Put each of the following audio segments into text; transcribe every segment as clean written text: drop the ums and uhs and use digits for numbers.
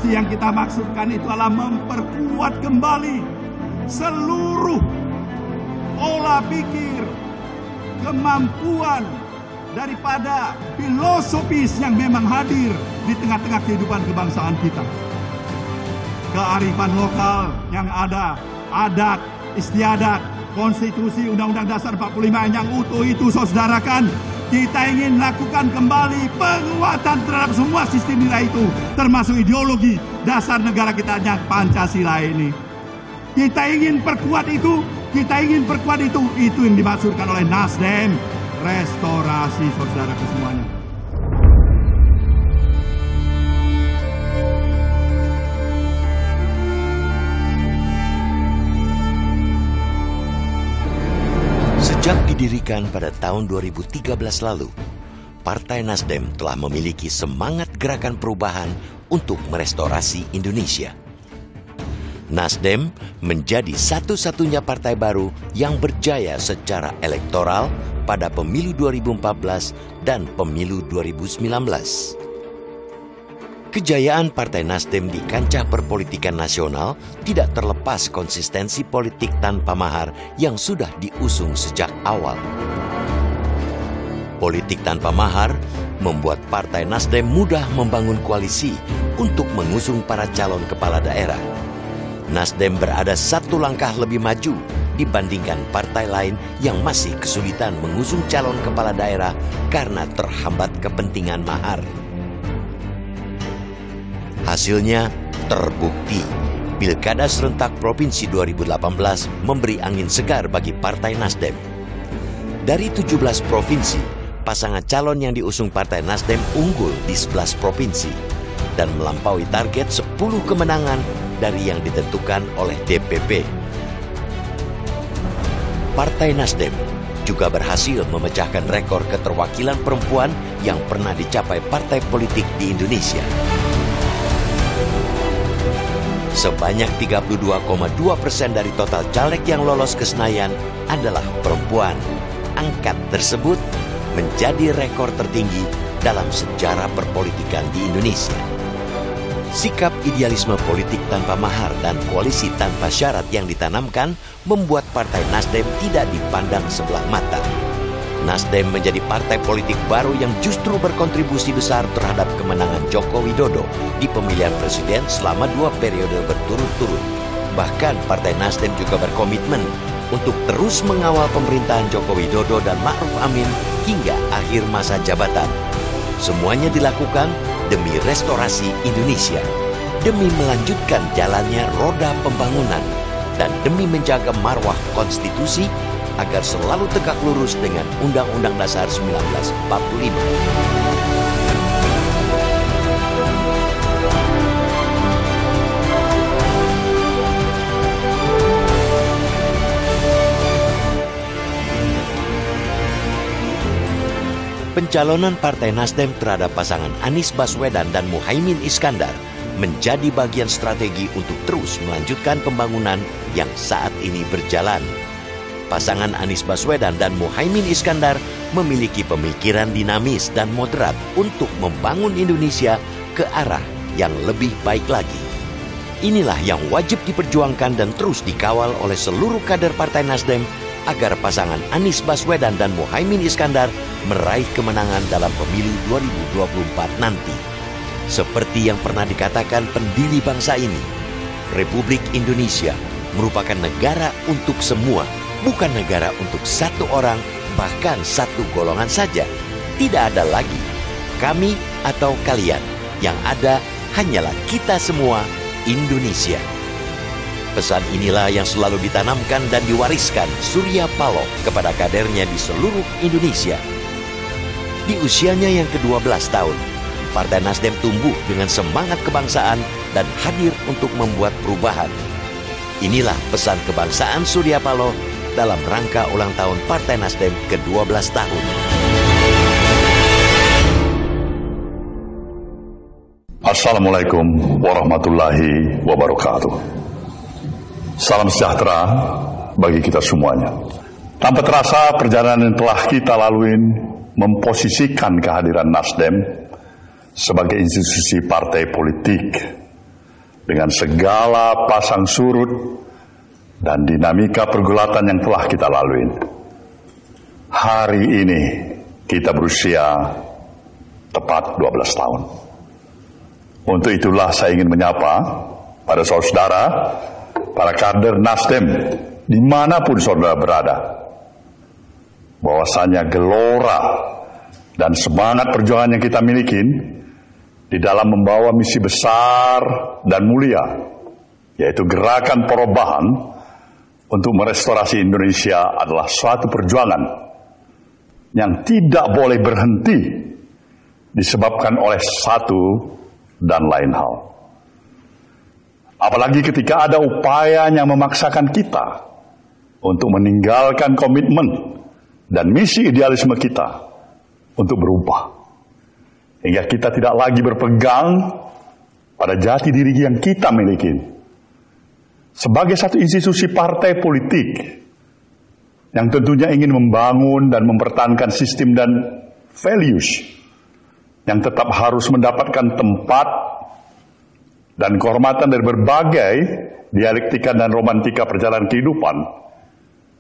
konstitusi yang kita maksudkan itu adalah memperkuat kembali seluruh pola pikir, kemampuan daripada filosofis yang memang hadir di tengah-tengah kehidupan kebangsaan kita. Kearifan lokal yang ada, adat, istiadat, konstitusi Undang-Undang Dasar 45 yang utuh itu, saudarakan, kita ingin lakukan kembali penguatan terhadap semua sistem nilai itu, termasuk ideologi dasar negara kita yang Pancasila ini. Kita ingin perkuat itu, itu yang dimaksudkan oleh Nasdem, restorasi, saudaraku semuanya. Sejak didirikan pada tahun 2013 lalu, Partai Nasdem telah memiliki semangat gerakan perubahan untuk merestorasi Indonesia. Nasdem menjadi satu-satunya partai baru yang berjaya secara elektoral pada pemilu 2014 dan pemilu 2019. Kejayaan Partai Nasdem di kancah perpolitikan nasional tidak terlepas konsistensi politik tanpa mahar yang sudah diusung sejak awal. Politik tanpa mahar membuat Partai Nasdem mudah membangun koalisi untuk mengusung para calon kepala daerah. Nasdem berada satu langkah lebih maju dibandingkan partai lain yang masih kesulitan mengusung calon kepala daerah karena terhambat kepentingan mahar. Hasilnya terbukti, Pilkada Serentak Provinsi 2018 memberi angin segar bagi Partai Nasdem. Dari 17 provinsi, pasangan calon yang diusung Partai Nasdem unggul di 11 provinsi dan melampaui target 10 kemenangan dari yang ditentukan oleh DPP. Partai Nasdem juga berhasil memecahkan rekor keterwakilan perempuan yang pernah dicapai partai politik di Indonesia. Sebanyak 32,2% dari total caleg yang lolos ke Senayan adalah perempuan. Angka tersebut menjadi rekor tertinggi dalam sejarah perpolitikan di Indonesia. Sikap idealisme politik tanpa mahar dan koalisi tanpa syarat yang ditanamkan membuat Partai Nasdem tidak dipandang sebelah mata. Nasdem menjadi partai politik baru yang justru berkontribusi besar terhadap kemenangan Joko Widodo di pemilihan presiden selama 2 periode berturut-turut. Bahkan Partai Nasdem juga berkomitmen untuk terus mengawal pemerintahan Joko Widodo dan Ma'ruf Amin hingga akhir masa jabatan. Semuanya dilakukan demi restorasi Indonesia, demi melanjutkan jalannya roda pembangunan, dan demi menjaga marwah konstitusi agar selalu tegak lurus dengan Undang-Undang Dasar 1945. Pencalonan Partai Nasdem terhadap pasangan Anies Baswedan dan Muhaimin Iskandar menjadi bagian strategi untuk terus melanjutkan pembangunan yang saat ini berjalan. Pasangan Anies Baswedan dan Muhaimin Iskandar memiliki pemikiran dinamis dan moderat untuk membangun Indonesia ke arah yang lebih baik lagi. Inilah yang wajib diperjuangkan dan terus dikawal oleh seluruh kader Partai Nasdem agar pasangan Anies Baswedan dan Muhaimin Iskandar meraih kemenangan dalam pemilu 2024 nanti. Seperti yang pernah dikatakan pendiri bangsa ini, Republik Indonesia merupakan negara untuk semua, bukan negara untuk satu orang, bahkan satu golongan saja. Tidak ada lagi kami atau kalian. Yang ada hanyalah kita semua, Indonesia. Pesan inilah yang selalu ditanamkan dan diwariskan Surya Paloh kepada kadernya di seluruh Indonesia. Di usianya yang ke-12 tahun, Partai Nasdem tumbuh dengan semangat kebangsaan dan hadir untuk membuat perubahan. Inilah pesan kebangsaan Surya Paloh dalam rangka ulang tahun Partai Nasdem ke-12 tahun. Assalamualaikum warahmatullahi wabarakatuh. Salam sejahtera bagi kita semuanya. Tanpa terasa perjalanan yang telah kita lalui memposisikan kehadiran Nasdem sebagai institusi partai politik dengan segala pasang surut dan dinamika pergulatan yang telah kita lalui. Hari ini kita berusia tepat 12 tahun. Untuk itulah saya ingin menyapa pada saudara, para kader Nasdem, dimanapun saudara berada, bahwasanya gelora dan semangat perjuangan yang kita miliki di dalam membawa misi besar dan mulia, yaitu gerakan perubahan untuk merestorasi Indonesia, adalah suatu perjuangan yang tidak boleh berhenti disebabkan oleh satu dan lain hal. Apalagi ketika ada upaya yang memaksakan kita untuk meninggalkan komitmen dan misi idealisme kita untuk berubah, hingga kita tidak lagi berpegang pada jati diri yang kita miliki sebagai satu institusi partai politik yang tentunya ingin membangun dan mempertahankan sistem dan values yang tetap harus mendapatkan tempat dan kehormatan dari berbagai dialektika dan romantika perjalanan kehidupan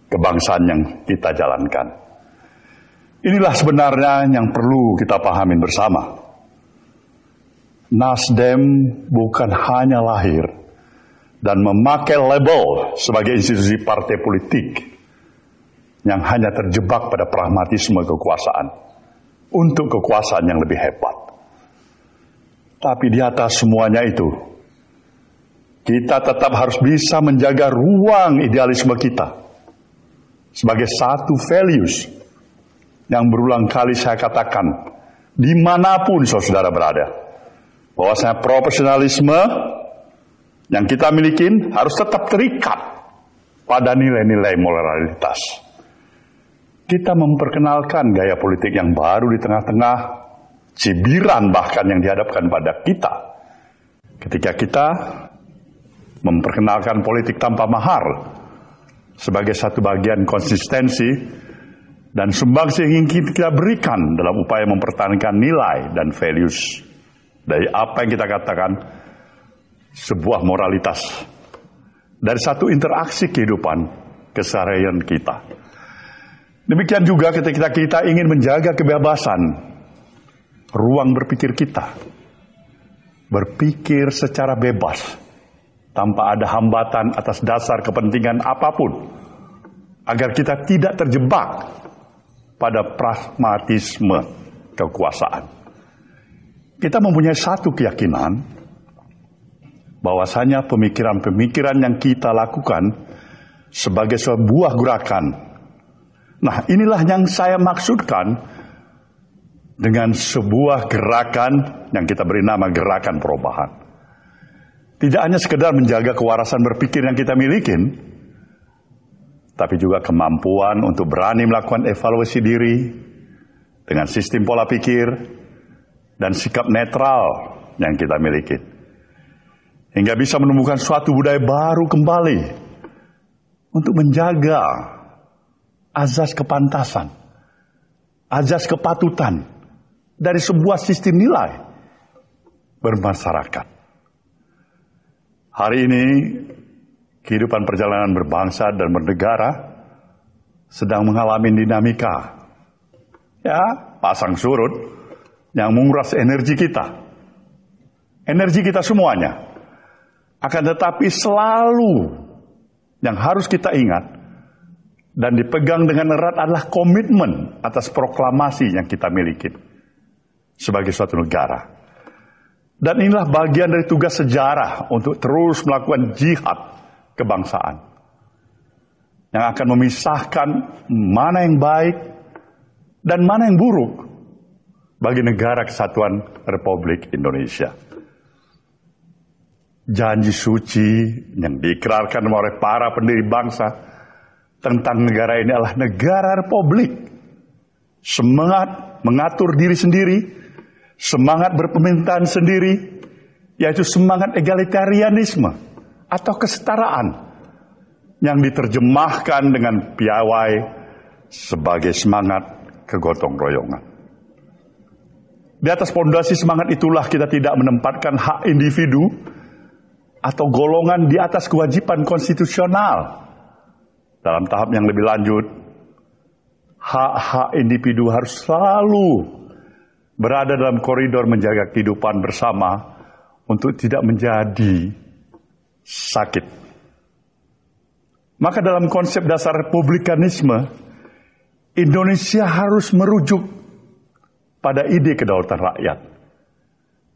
kebangsaan yang kita jalankan. Inilah sebenarnya yang perlu kita pahami bersama. Nasdem bukan hanya lahir dan memakai label sebagai institusi partai politik yang hanya terjebak pada pragmatisme kekuasaan untuk kekuasaan yang lebih hebat. Tapi di atas semuanya itu, kita tetap harus bisa menjaga ruang idealisme kita sebagai satu values yang berulang kali saya katakan dimanapun saudara berada, bahwasanya profesionalisme yang kita miliki harus tetap terikat pada nilai-nilai moralitas. Kita memperkenalkan gaya politik yang baru di tengah-tengah cibiran bahkan yang dihadapkan pada kita. Ketika kita memperkenalkan politik tanpa mahar sebagai satu bagian konsistensi dan sumbangsi yang ingin kita berikan dalam upaya mempertahankan nilai dan values dari apa yang kita katakan sebuah moralitas dari satu interaksi kehidupan keseharian kita. Demikian juga ketika kita ingin menjaga kebebasan ruang berpikir kita, berpikir secara bebas tanpa ada hambatan atas dasar kepentingan apapun, agar kita tidak terjebak pada pragmatisme kekuasaan. Kita mempunyai satu keyakinan bahwasanya pemikiran-pemikiran yang kita lakukan sebagai sebuah gerakan. Nah, inilah yang saya maksudkan dengan sebuah gerakan yang kita beri nama gerakan perubahan. Tidak hanya sekedar menjaga kewarasan berpikir yang kita miliki, tapi juga kemampuan untuk berani melakukan evaluasi diri dengan sistem pola pikir dan sikap netral yang kita miliki, hingga bisa menemukan suatu budaya baru kembali untuk menjaga azas kepantasan, azas kepatutan dari sebuah sistem nilai bermasyarakat. Hari ini kehidupan perjalanan berbangsa dan bernegara sedang mengalami dinamika, pasang surut yang menguras energi kita semuanya. Akan tetapi selalu yang harus kita ingat dan dipegang dengan erat adalah komitmen atas proklamasi yang kita miliki sebagai suatu negara. Dan inilah bagian dari tugas sejarah untuk terus melakukan jihad kebangsaan yang akan memisahkan mana yang baik dan mana yang buruk bagi negara kesatuan Republik Indonesia. Janji suci yang diikrarkan oleh para pendiri bangsa tentang negara ini adalah negara republik. Semangat mengatur diri sendiri, semangat berpemerintahan sendiri, yaitu semangat egalitarianisme atau kesetaraan yang diterjemahkan dengan piawai sebagai semangat kegotong royongan. Di atas fondasi semangat itulah kita tidak menempatkan hak individu atau golongan di atas kewajiban konstitusional. Dalam tahap yang lebih lanjut, hak-hak individu harus selalu berada dalam koridor menjaga kehidupan bersama untuk tidak menjadi sakit. Maka dalam konsep dasar republikanisme, Indonesia harus merujuk pada ide kedaulatan rakyat.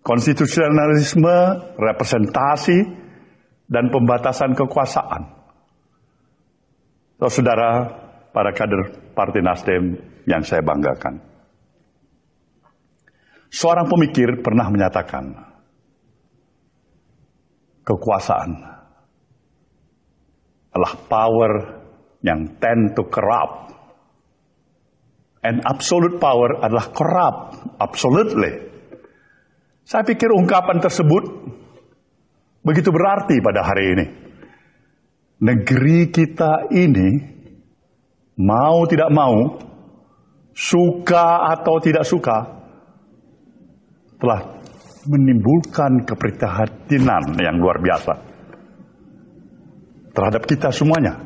Konstitusionalisme, representasi, dan pembatasan kekuasaan. Saudara, para kader Partai Nasdem yang saya banggakan. Seorang pemikir pernah menyatakan, kekuasaan adalah power yang tend to corrupt. And absolute power adalah corrupt, absolutely. Saya pikir ungkapan tersebut begitu berarti pada hari ini. Negeri kita ini, mau tidak mau, suka atau tidak suka, telah menimbulkan keprihatinan yang luar biasa terhadap kita semuanya,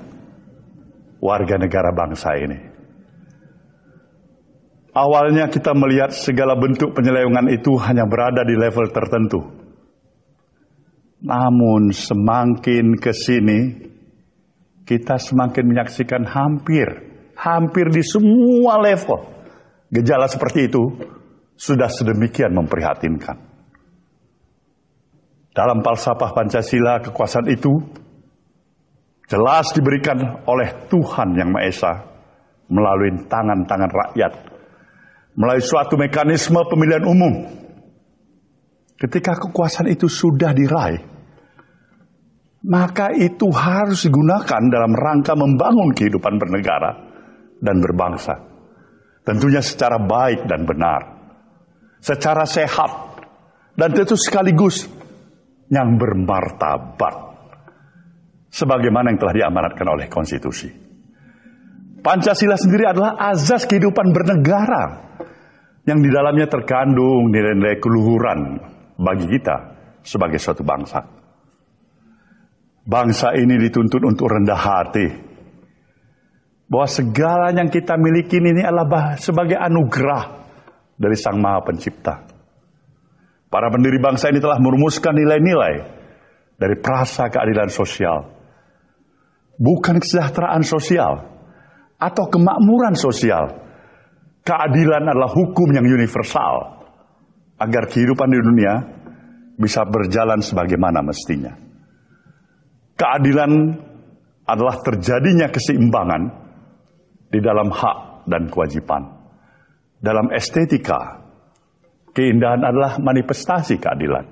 warga negara bangsa ini. Awalnya kita melihat segala bentuk penyelewengan itu hanya berada di level tertentu. Namun semakin ke sini, kita semakin menyaksikan hampir di semua level. Gejala seperti itu sudah sedemikian memprihatinkan. Dalam falsafah Pancasila, kekuasaan itu jelas diberikan oleh Tuhan Yang Maha Esa melalui tangan-tangan rakyat, melalui suatu mekanisme pemilihan umum. Ketika kekuasaan itu sudah diraih, maka itu harus digunakan dalam rangka membangun kehidupan bernegara dan berbangsa. Tentunya secara baik dan benar, secara sehat, dan tentu sekaligus yang bermartabat, sebagaimana yang telah diamanatkan oleh konstitusi. Pancasila sendiri adalah azas kehidupan bernegara, yang di dalamnya terkandung nilai-nilai keluhuran bagi kita sebagai suatu bangsa. Bangsa ini dituntut untuk rendah hati, bahwa segala yang kita miliki ini adalah sebagai anugerah dari Sang Maha Pencipta. Para pendiri bangsa ini telah merumuskan nilai-nilai dari prasa keadilan sosial, bukan kesejahteraan sosial atau kemakmuran sosial. Keadilan adalah hukum yang universal agar kehidupan di dunia bisa berjalan sebagaimana mestinya. Keadilan adalah terjadinya keseimbangan di dalam hak dan kewajiban. Dalam estetika, keindahan adalah manifestasi keadilan.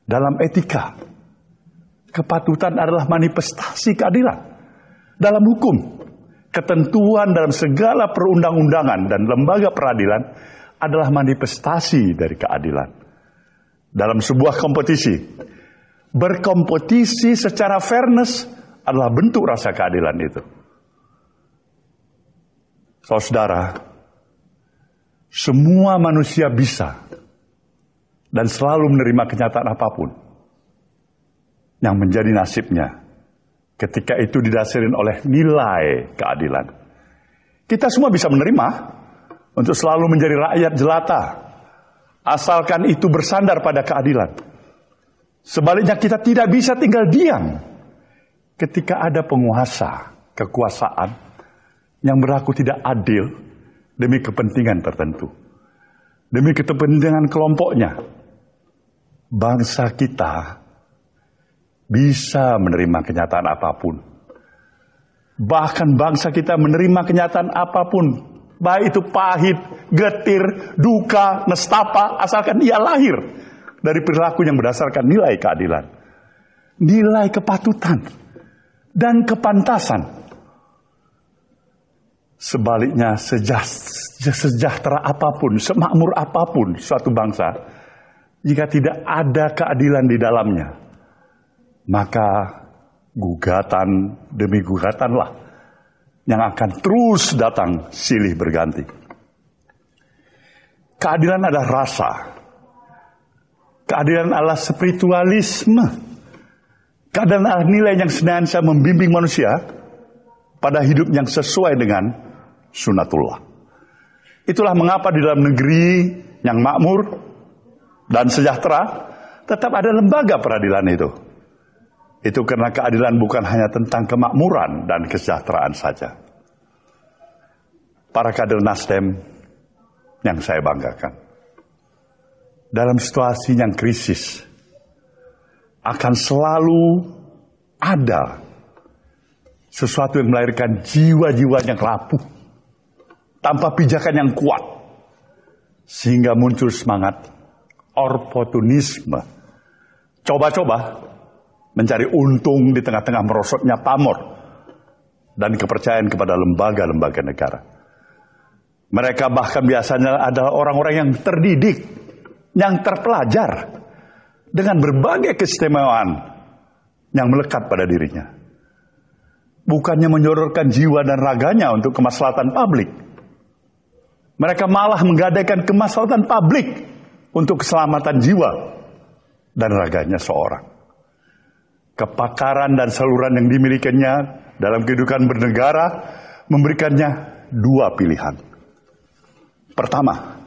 Dalam etika, kepatutan adalah manifestasi keadilan. Dalam hukum, ketentuan dalam segala perundang-undangan dan lembaga peradilan adalah manifestasi dari keadilan. Dalam sebuah kompetisi, berkompetisi secara fairness adalah bentuk rasa keadilan itu. Saudara, semua manusia bisa dan selalu menerima kenyataan apapun yang menjadi nasibnya ketika itu didasari oleh nilai keadilan. Kita semua bisa menerima untuk selalu menjadi rakyat jelata, asalkan itu bersandar pada keadilan. Sebaliknya kita tidak bisa tinggal diam ketika ada penguasa kekuasaan yang berlaku tidak adil demi kepentingan tertentu, demi kepentingan kelompoknya. Bangsa kita bisa menerima kenyataan apapun. Bahkan bangsa kita menerima kenyataan apapun, baik itu pahit, getir, duka, nestapa, asalkan ia lahir dari perilaku yang berdasarkan nilai keadilan, nilai kepatutan, dan kepantasan. Sebaliknya, sejahtera apapun, semakmur apapun suatu bangsa, jika tidak ada keadilan di dalamnya, maka gugatan demi gugatanlah yang akan terus datang silih berganti. Keadilan adalah rasa. Keadilan adalah spiritualisme. Keadilan adalah nilai yang senantiasa membimbing manusia pada hidup yang sesuai dengan sunatullah. Itulah mengapa di dalam negeri yang makmur dan sejahtera tetap ada lembaga peradilan itu. Itu karena keadilan bukan hanya tentang kemakmuran dan kesejahteraan saja. Para kader Nasdem yang saya banggakan, dalam situasi yang krisis akan selalu ada sesuatu yang melahirkan jiwa-jiwa yang rapuh tanpa pijakan yang kuat, sehingga muncul semangat oportunisme, coba-coba mencari untung di tengah-tengah merosotnya pamor dan kepercayaan kepada lembaga-lembaga negara. Mereka bahkan biasanya adalah orang-orang yang terdidik, yang terpelajar, dengan berbagai keistimewaan yang melekat pada dirinya. Bukannya menyodorkan jiwa dan raganya untuk kemaslahatan publik, mereka malah menggadaikan kemaslahatan publik untuk keselamatan jiwa dan raganya seorang. Kepakaran dan saluran yang dimilikinya dalam kehidupan bernegara memberikannya dua pilihan. Pertama,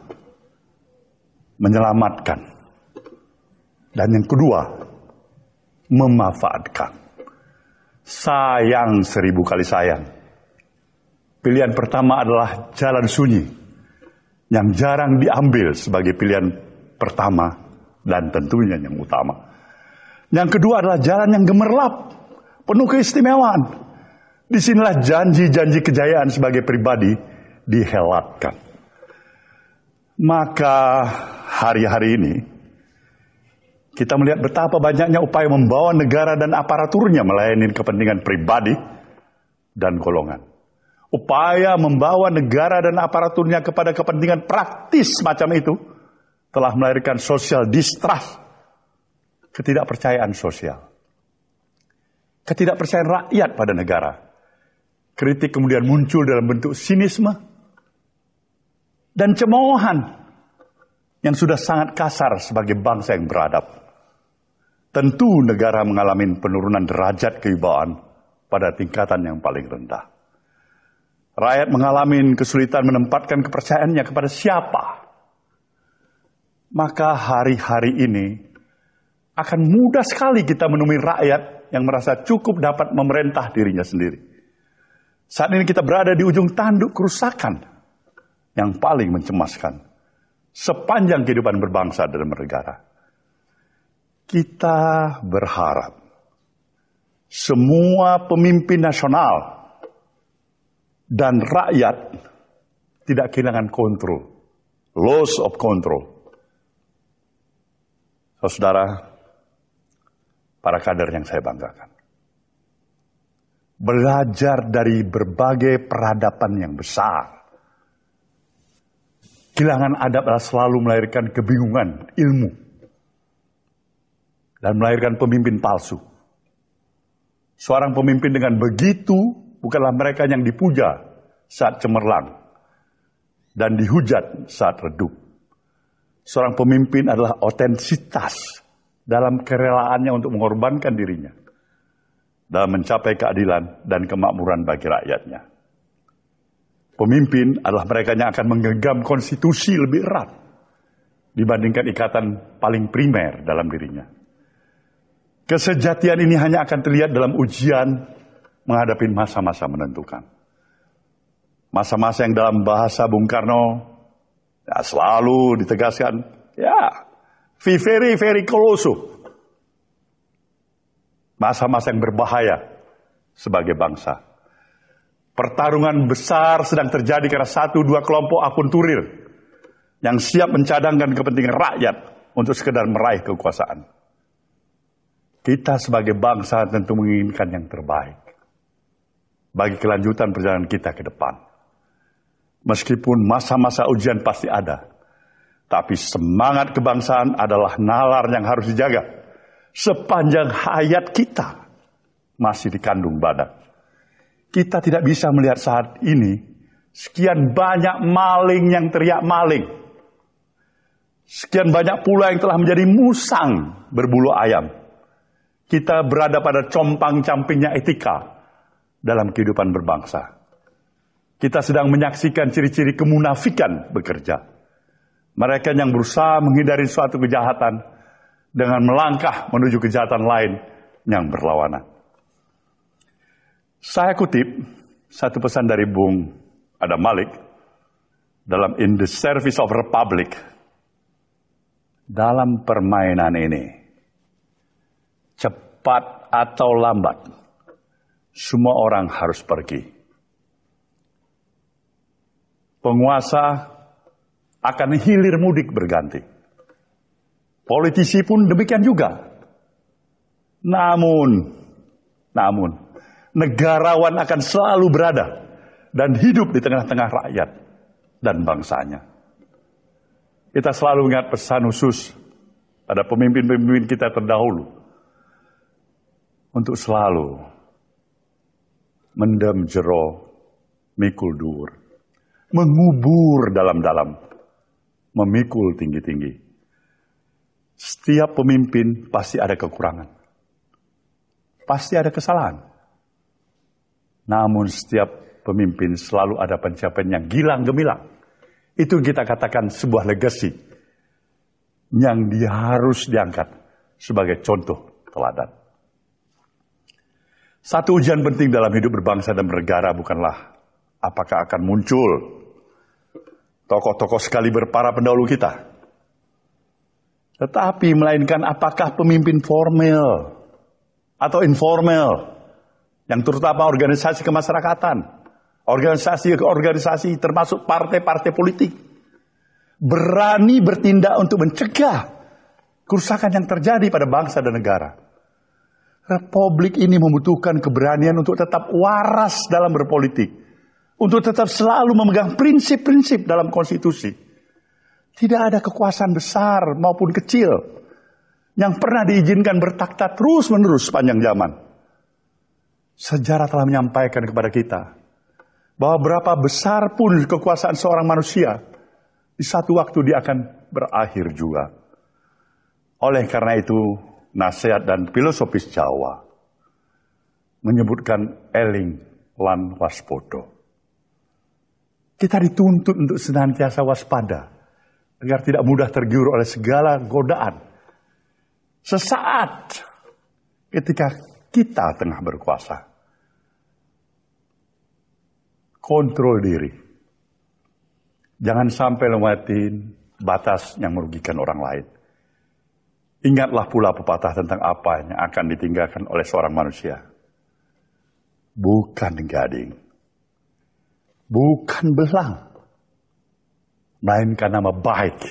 menyelamatkan. Dan yang kedua, memanfaatkan. Sayang 1000 kali sayang. Pilihan pertama adalah jalan sunyi, yang jarang diambil sebagai pilihan pertama dan tentunya yang utama. Yang kedua adalah jalan yang gemerlap, penuh keistimewaan. Disinilah janji-janji kejayaan sebagai pribadi dihelatkan. Maka hari-hari ini kita melihat betapa banyaknya upaya membawa negara dan aparaturnya melayani kepentingan pribadi dan golongan. Upaya membawa negara dan aparaturnya kepada kepentingan praktis macam itu telah melahirkan social distrust, ketidakpercayaan sosial, ketidakpercayaan rakyat pada negara. Kritik kemudian muncul dalam bentuk sinisme dan cemoohan yang sudah sangat kasar sebagai bangsa yang beradab. Tentu negara mengalami penurunan derajat kewibawaan pada tingkatan yang paling rendah. Rakyat mengalami kesulitan menempatkan kepercayaannya kepada siapa. Maka hari-hari ini akan mudah sekali kita menemui rakyat yang merasa cukup dapat memerintah dirinya sendiri. Saat ini kita berada di ujung tanduk kerusakan yang paling mencemaskan sepanjang kehidupan berbangsa dan bernegara. Kita berharap semua pemimpin nasional dan rakyat tidak kehilangan kontrol, loss of control. Saudara, para kader yang saya banggakan, belajar dari berbagai peradaban yang besar. Kehilangan adab adalah selalu melahirkan kebingungan ilmu dan melahirkan pemimpin palsu. Seorang pemimpin dengan begitu bukanlah mereka yang dipuja saat cemerlang dan dihujat saat redup. Seorang pemimpin adalah otentitas dalam kerelaannya untuk mengorbankan dirinya dalam mencapai keadilan dan kemakmuran bagi rakyatnya. Pemimpin adalah mereka yang akan menggenggam konstitusi lebih erat dibandingkan ikatan paling primer dalam dirinya. Kesejatian ini hanya akan terlihat dalam ujian menghadapi masa-masa menentukan. Masa-masa yang dalam bahasa Bung Karno selalu ditegaskan, very, very close. Masa-masa yang berbahaya sebagai bangsa. Pertarungan besar sedang terjadi karena 1-2 kelompok akunturir yang siap mencadangkan kepentingan rakyat untuk sekedar meraih kekuasaan. Kita sebagai bangsa tentu menginginkan yang terbaik bagi kelanjutan perjalanan kita ke depan. Meskipun masa-masa ujian pasti ada, tapi semangat kebangsaan adalah nalar yang harus dijaga sepanjang hayat kita masih dikandung badan. Kita tidak bisa melihat saat ini sekian banyak maling yang teriak maling. Sekian banyak pula yang telah menjadi musang berbulu ayam. kita berada pada compang-campingnya etika dalam kehidupan berbangsa. Kita sedang menyaksikan ciri-ciri kemunafikan bekerja. Mereka yang berusaha menghindari suatu kejahatan dengan melangkah menuju kejahatan lain yang berlawanan. Saya kutip satu pesan dari Bung Adam Malik dalam In the Service of Republic. Dalam permainan ini, cepat atau lambat, semua orang harus pergi. Penguasa akan hilir mudik berganti. Politisi pun demikian juga. Namun, negarawan akan selalu berada dan hidup di tengah-tengah rakyat dan bangsanya. Kita selalu ingat pesan khusus pada pemimpin-pemimpin kita terdahulu untuk selalu mendem jero mikul dhuwur, mengubur dalam-dalam, memikul tinggi-tinggi. Setiap pemimpin pasti ada kekurangan, pasti ada kesalahan. Namun setiap pemimpin selalu ada pencapaian yang gilang gemilang. Itu kita katakan sebuah legacy yang harus diangkat sebagai contoh teladan. Satu ujian penting dalam hidup berbangsa dan bernegara bukanlah apakah akan muncul tokoh-tokoh sekaliber para pendahulu kita, tetapi melainkan apakah pemimpin formal atau informal, yang terutama organisasi kemasyarakatan, organisasi termasuk partai-partai politik, berani bertindak untuk mencegah kerusakan yang terjadi pada bangsa dan negara. Republik ini membutuhkan keberanian untuk tetap waras dalam berpolitik, untuk tetap selalu memegang prinsip-prinsip dalam konstitusi. Tidak ada kekuasaan besar maupun kecil yang pernah diizinkan bertakhta terus-menerus sepanjang zaman. Sejarah telah menyampaikan kepada kita bahwa berapa besar pun kekuasaan seorang manusia, di satu waktu dia akan berakhir juga. Oleh karena itu, nasihat dan filosofis Jawa menyebutkan eling lan waspodo. Kita dituntut untuk senantiasa waspada, agar tidak mudah tergiur oleh segala godaan. Sesaat ketika kita tengah berkuasa, kontrol diri. Jangan sampai lewatin batas yang merugikan orang lain. Ingatlah pula pepatah tentang apa yang akan ditinggalkan oleh seorang manusia. Bukan gading, bukan belang, melainkan nama baik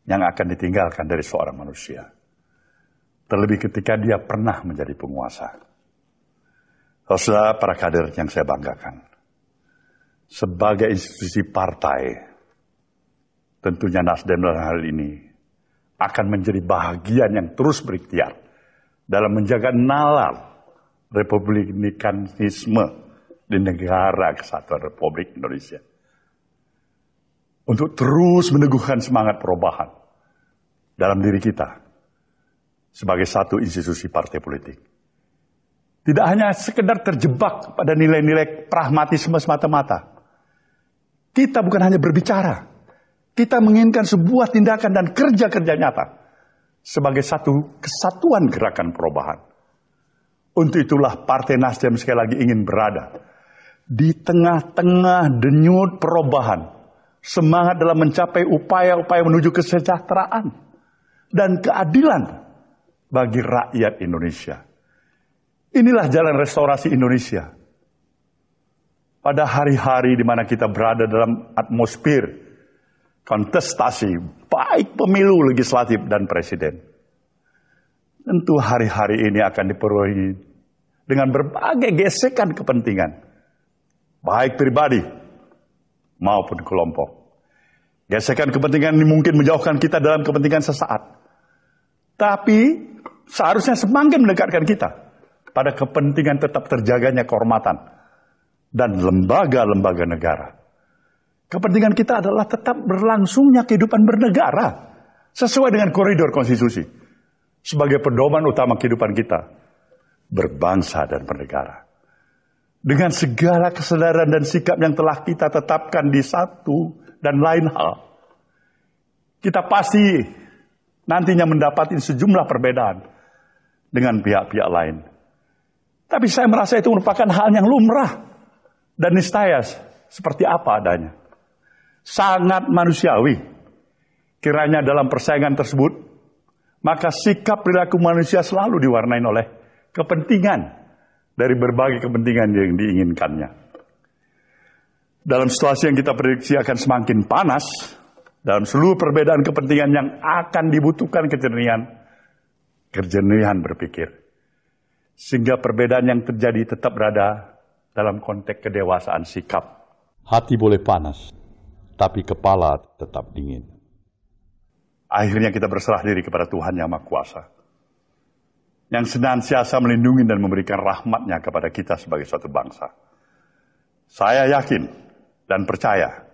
yang akan ditinggalkan dari seorang manusia. Terlebih ketika dia pernah menjadi penguasa. Saudara, para kader yang saya banggakan, sebagai institusi partai, tentunya Nasdem dalam hal ini akan menjadi bahagian yang terus berikhtiar dalam menjaga nalar republikanisme di negara kesatuan Republik Indonesia. Untuk terus meneguhkan semangat perubahan dalam diri kita sebagai satu institusi partai politik. Tidak hanya sekedar terjebak pada nilai-nilai pragmatisme semata-mata. Kita bukan hanya berbicara. Kita menginginkan sebuah tindakan dan kerja-kerja nyata sebagai satu kesatuan gerakan perubahan. Untuk itulah Partai Nasdem sekali lagi ingin berada di tengah-tengah denyut perubahan, semangat dalam mencapai upaya-upaya menuju kesejahteraan dan keadilan bagi rakyat Indonesia. Inilah jalan restorasi Indonesia. Pada hari-hari di mana kita berada dalam atmosfer kontestasi, baik pemilu legislatif dan presiden. Tentu hari-hari ini akan dipenuhi dengan berbagai gesekan kepentingan, baik pribadi maupun kelompok. Gesekan kepentingan ini mungkin menjauhkan kita dalam kepentingan sesaat. Tapi seharusnya semakin mendekatkan kita pada kepentingan tetap terjaganya kehormatan dan lembaga-lembaga negara. Kepentingan kita adalah tetap berlangsungnya kehidupan bernegara sesuai dengan koridor konstitusi. sebagai pedoman utama kehidupan kita berbangsa dan bernegara. Dengan segala kesadaran dan sikap yang telah kita tetapkan di satu dan lain hal, kita pasti nantinya mendapati sejumlah perbedaan dengan pihak-pihak lain. Tapi saya merasa itu merupakan hal yang lumrah dan niscaya seperti apa adanya. Sangat manusiawi. Kiranya dalam persaingan tersebut, maka sikap perilaku manusia selalu diwarnai oleh kepentingan dari berbagai kepentingan yang diinginkannya. Dalam situasi yang kita prediksi akan semakin panas, dalam seluruh perbedaan kepentingan yang akan dibutuhkan kejernihan berpikir. Sehingga perbedaan yang terjadi tetap berada dalam konteks kedewasaan sikap. Hati boleh panas, tapi kepala tetap dingin. Akhirnya kita berserah diri kepada Tuhan Yang Maha Kuasa, yang senantiasa melindungi dan memberikan rahmat-Nya kepada kita sebagai suatu bangsa. Saya yakin dan percaya,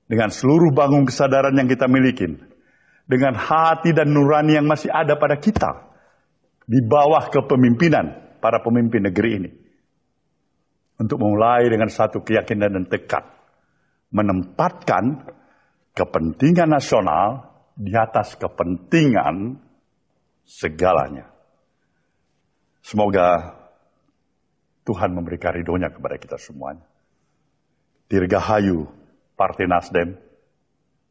dengan seluruh bangun kesadaran yang kita miliki, dengan hati dan nurani yang masih ada pada kita, di bawah kepemimpinan para pemimpin negeri ini, untuk memulai dengan satu keyakinan dan tekad, menempatkan kepentingan nasional di atas kepentingan segalanya. Semoga Tuhan memberikan ridho-Nya kepada kita semuanya. Dirgahayu Partai Nasdem,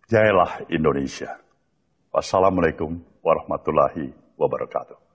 jayalah Indonesia. Wassalamualaikum warahmatullahi wabarakatuh.